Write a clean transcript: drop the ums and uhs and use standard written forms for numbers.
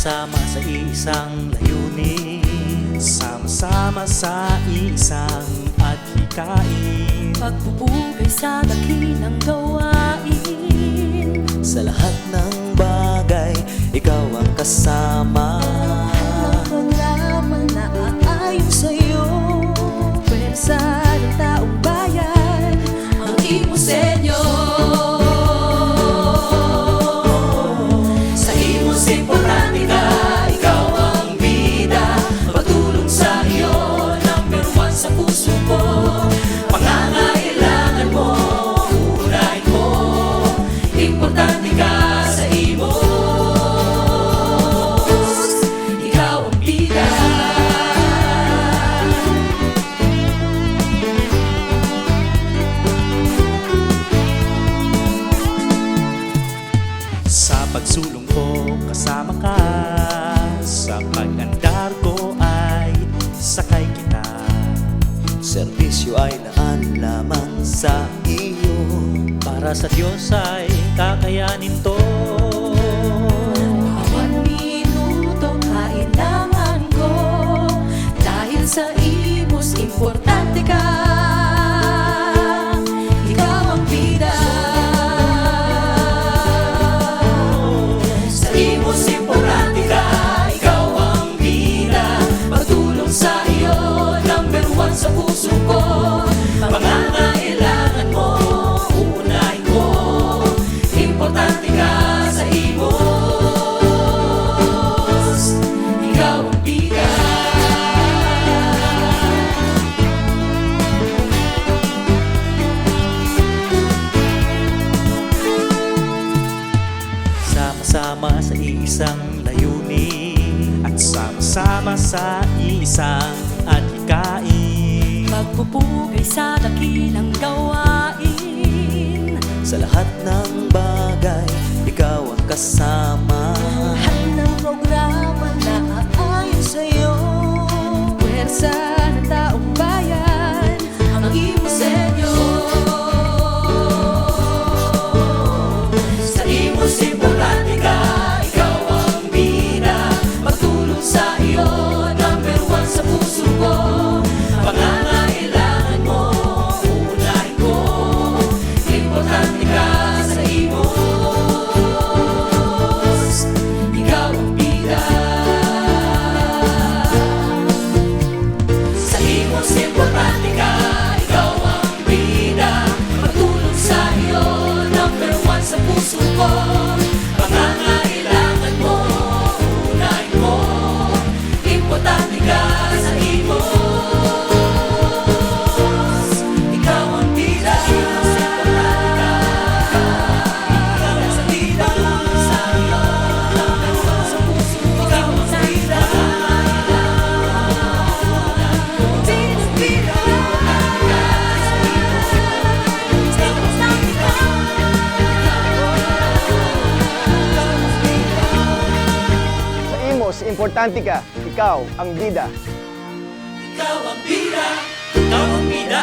Sama-sama sa isang layunin, sama-sama sa isang adhikain, pagpupugay sa dakilang gawain. sa lahat ng bagay, ikaw ang kasama. Ang programa na aayon sa'yo, pwersa ng taong bayan, ang Imo-senyo. Sa imos importante ka, ikaw ang bida. Pagtulong sa iyo, number one sa puso ko. Pangangailangan mo, unahin mo. Importante ka sa imos, ikaw ang bida. Sa pagsulong ko, kasama ka. Sa pag-andar ko ay sakay kita. Serbisyo ay laan lamang sa iyo. Para sa Diyos ay kakayanin to. Bawat minuto kailangan ko, dahil sa imos importante ka. Ikaw ang bida. Sa imos importante ka, ikaw ang bida. Pagtulong sa iyo, number one sa puso ko. Pangangailangan mo, unahin mo. Importante ka sa imos, ikaw ang bida. Sama-sama sa isang layunin, at sama-sama sa isang adhikain, Pagpupugay sa dakilang gawain, sa lahat ng bagay, ikaw ang kasama. lahat ng programa na aayon sa'yo, pwersa ng taong bayan, ang Imo-senyo. Sa imos importante ka, ikaw ang bida. Magtulong sa iyo, number one sa puso ko. Pangangailangan mo, unahin mo. Importante ka sa imos, ikaw ang bida. Sa imos importante ka, ikaw ang bida. Magtulong sa iyo, number one sa puso ko. Pangangailangan mo, unahin mo. Importante ka sa imos, ikaw ang bida. Ikaw ang bida. Sa iyo, number one sa puso ko. Ikaw ang bida. Sa imos, importante ka. Ikaw ang bida. Ikaw ang bida. Ikaw ang bida.